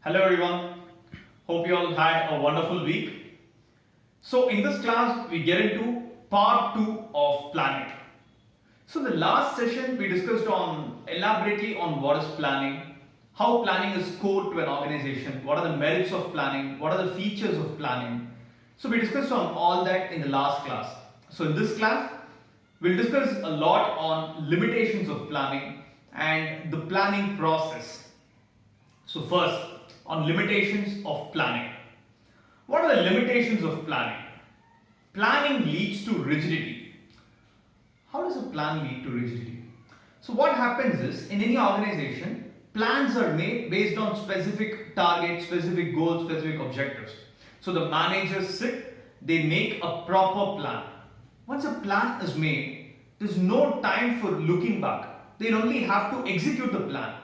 Hello everyone. Hope you all had a wonderful week. So in this class we get into part 2 of planning. So in the last session we discussed on elaborately on what is planning, how planning is core to an organization, what are the merits of planning, what are the features of planning. So we discussed on all that in the last class. So in this class we'll discuss a lot on limitations of planning and the planning process. So first, on limitations of planning. What are the limitations of planning? Planning leads to rigidity. How does a plan lead to rigidity? So what happens is, in any organization, plans are made based on specific targets, specific goals, specific objectives. So the managers sit, they make a proper plan. Once a plan is made, there's no time for looking back. They only have to execute the plan.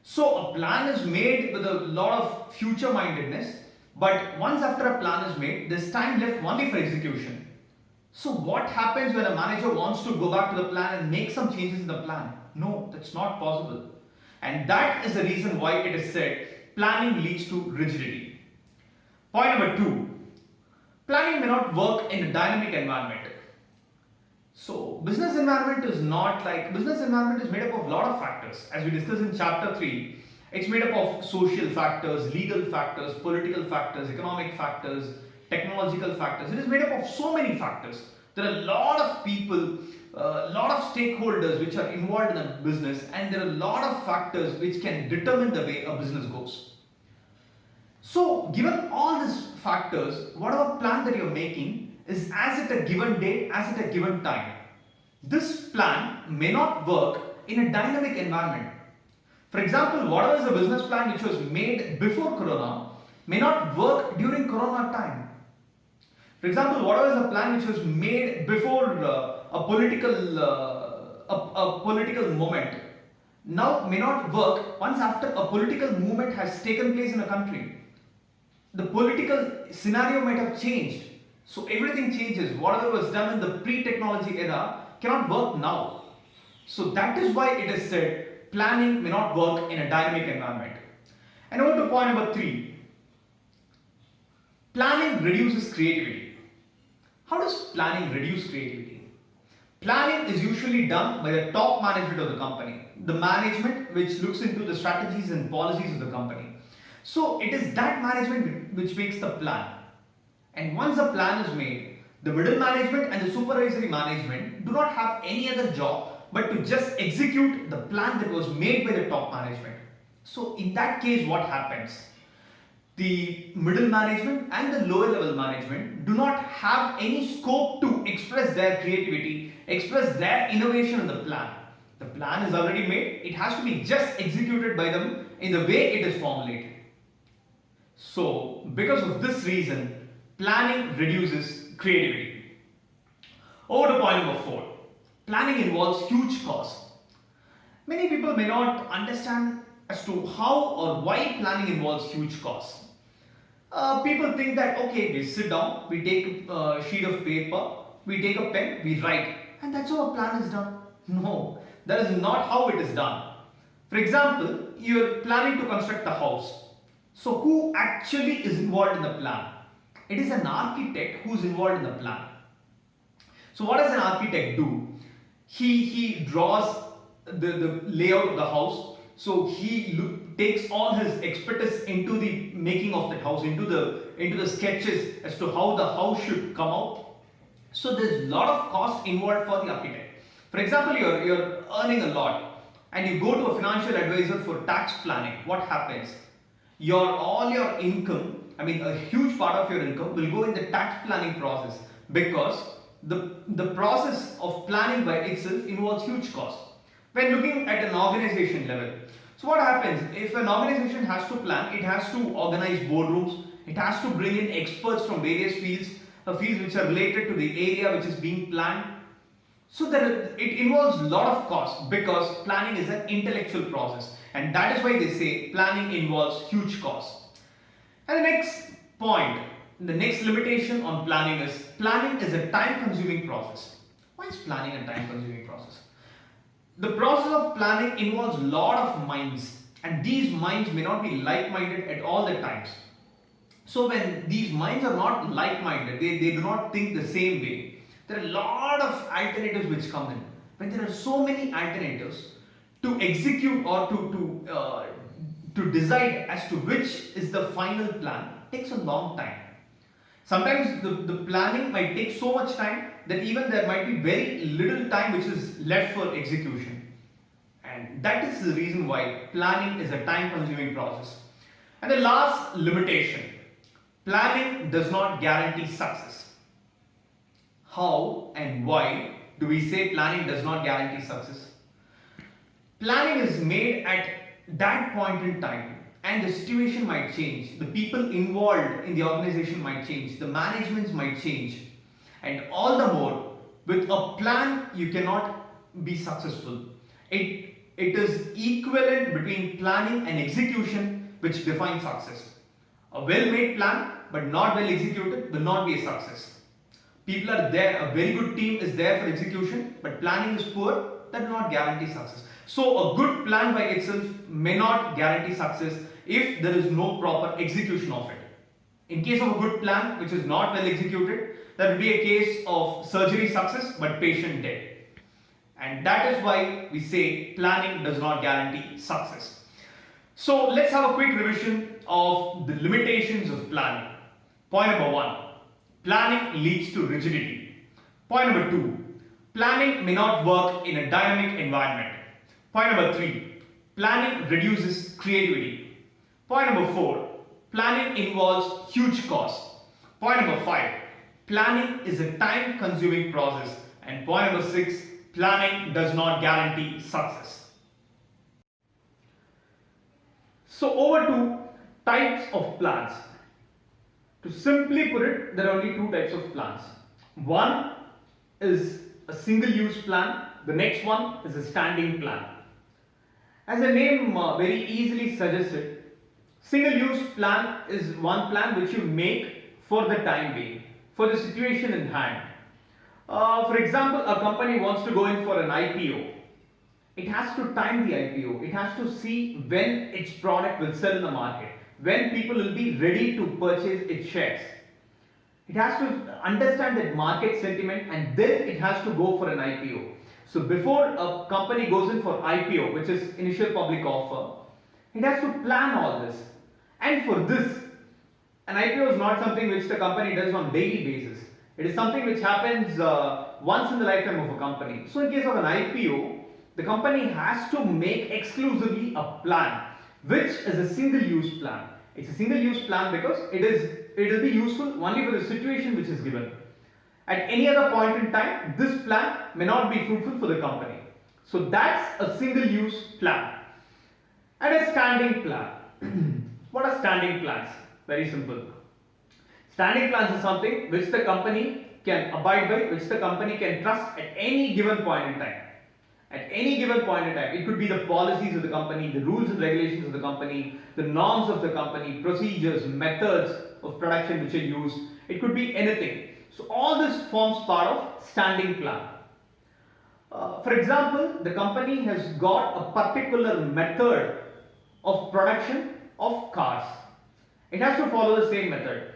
So a plan is made with a lot of future mindedness, but once after a plan is made, there's time left only for execution. So what happens when a manager wants to go back to the plan and make some changes in the plan? No, that's not possible. And that is the reason why it is said planning leads to rigidity. Point number 2. Planning may not work in a dynamic environment. So business environment is made up of a lot of factors. As we discussed in chapter 3, it's made up of social factors, legal factors, political factors, economic factors, technological factors. It is made up of so many factors. There are a lot of people, a lot of stakeholders which are involved in a business, and there are a lot of factors which can determine the way a business goes. So given all these factors, whatever plan that you're making is as at a given date, as at a given time. This plan may not work in a dynamic environment. For example, whatever is a business plan which was made before Corona may not work during Corona time. For example, whatever is a plan which was made before a political moment now may not work once after a political movement has taken place in a country. The political scenario might have changed. So everything changes. Whatever was done in the pre-technology era cannot work now. So that is why it is said planning may not work in a dynamic environment. And over to point number 3. Planning reduces creativity. How does planning reduce creativity? Planning is usually done by the top management of the company, the management which looks into the strategies and policies of the company. So it is that management which makes the plan. And once a plan is made, the middle management and the supervisory management do not have any other job but to just execute the plan that was made by the top management. So in that case, what happens? The middle management and the lower level management do not have any scope to express their creativity, express their innovation in the plan. The plan is already made, it has to be just executed by them in the way it is formulated. So because of this reason, planning reduces creativity. Over to point number 4. Planning involves huge costs. Many people may not understand as to how or why planning involves huge costs. People think that okay, we sit down, we take a sheet of paper, we take a pen, we write, and that's how a plan is done. No, that is not how it is done. For example, you are planning to construct a house. So who actually is involved in the plan? It is an architect who is involved in the plan. So what does an architect do? He draws the layout of the house. So he takes all his expertise into the making of that house, into the sketches as to how the house should come out. So there's a lot of cost involved for the architect. For example, you're earning a lot and you go to a financial advisor for tax planning. What happens? All your income, a huge part of your income will go in the tax planning process, because the process of planning by itself involves huge cost. When looking at an organization level, so what happens? If an organization has to plan, it has to organize boardrooms, it has to bring in experts from various fields which are related to the area which is being planned. So it involves a lot of cost, because planning is an intellectual process, and that is why they say planning involves huge cost. And the next point, the next limitation on planning is a time-consuming process. Why is planning a time-consuming process? The process of planning involves a lot of minds and these minds may not be like-minded at all the times. So when these minds are not like-minded, they do not think the same way, there are a lot of alternatives which come in. When there are so many alternatives, to execute or to decide as to which is the final plan takes a long time. Sometimes the planning might take so much time that even there might be very little time which is left for execution. And that is the reason why planning is a time consuming process. And the last limitation, planning does not guarantee success. How and why do we say planning does not guarantee success? Planning is made at that point in time, and the situation might change. The people involved in the organization might change. The managements might change. And all the more, with a plan, you cannot be successful. It is equivalent between planning and execution which defines success. A well-made plan but not well executed will not be a success. People are there, a very good team is there for execution, but planning is poor, that will not guarantee success. So a good plan by itself may not guarantee success if there is no proper execution of it. In case of a good plan which is not well executed, that will be a case of surgery success but patient death. And that is why we say planning does not guarantee success. So let's have a quick revision of the limitations of planning. Point number 1, planning leads to rigidity. Point number 2, planning may not work in a dynamic environment. Point number 3, planning reduces creativity. Point number 4, planning involves huge costs. Point number 5, planning is a time consuming process. And point number 6, planning does not guarantee success. So over to types of plans. To simply put it, there are only two types of plans. One is a single use plan. The next one is a standing plan. As the name very easily suggested, single use plan is one plan which you make for the time being, for the situation in hand. For example, a company wants to go in for an IPO. It has to time the IPO. It has to see when its product will sell in the market, when people will be ready to purchase its shares. It has to understand that market sentiment, and then it has to go for an IPO. So before a company goes in for IPO, which is initial public offer, it has to plan all this. And for this, an IPO is not something which the company does on daily basis. It is something which happens once in the lifetime of a company. So in case of an IPO, the company has to make exclusively a plan, which is a single use plan. It's a single use plan because it will be useful only for the situation which is given. At any other point in time, this plan may not be fruitful for the company. So that's a single use plan. And a standing plan. What are standing plans? Very simple. Standing plans is something which the company can abide by, which the company can trust at any given point in time. At any given point in time, it could be the policies of the company, the rules and regulations of the company, the norms of the company, procedures, methods of production which are used. It could be anything. So all this forms part of standing plan. For example, the company has got a particular method of production of cars. It has to follow the same method.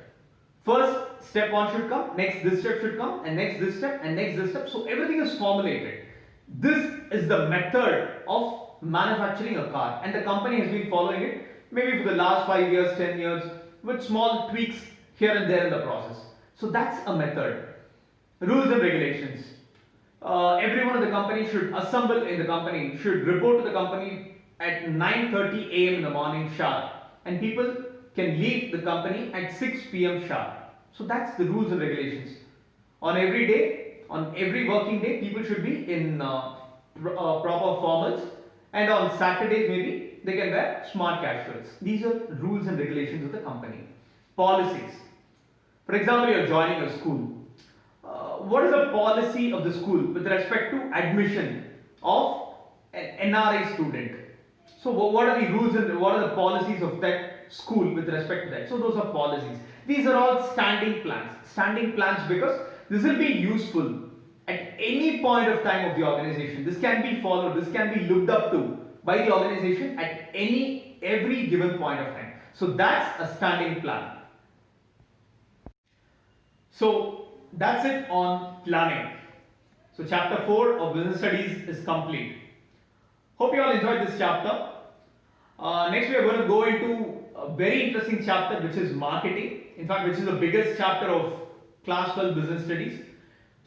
First, step 1 should come, next this step should come, and next this step, and next this step. So everything is formulated. This is the method of manufacturing a car, and the company has been following it maybe for the last 5 years, 10 years, with small tweaks here and there in the process. So that's a method. Rules and regulations. Everyone in the company should assemble in the company, should report to the company at 9:30 a.m. in the morning sharp, and people can leave the company at 6 p.m. sharp. So that's the rules and regulations. On every day, on every working day, people should be in proper formals, and on Saturdays maybe they can wear smart casuals. These are rules and regulations of the company. Policies. For example, you are joining a school. What is the policy of the school with respect to admission of an NRI student? So what are the rules and what are the policies of that school with respect to that? So those are policies. These are all standing plans. Standing plans because this will be useful at any point of time of the organization. This can be followed, this can be looked up to by the organization at any every given point of time. So that's a standing plan. So that's it on planning. So chapter 4 of business studies is complete. Hope you all enjoyed this chapter. Next we are going to go into a very interesting chapter which is marketing. In fact, which is the biggest chapter of class 12 business studies.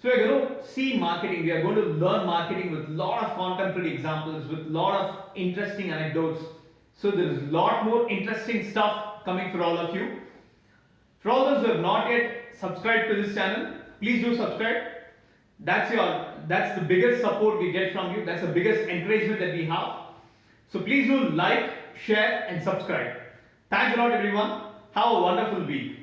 So we are going to see marketing. We are going to learn marketing with a lot of contemporary examples, with a lot of interesting anecdotes. So there is a lot more interesting stuff coming for all of you. For all those who have not yet subscribed to this channel, please do subscribe. That's the biggest support we get from you. That's the biggest encouragement that we have. So please do like, share and subscribe. Thanks a lot everyone. Have a wonderful week.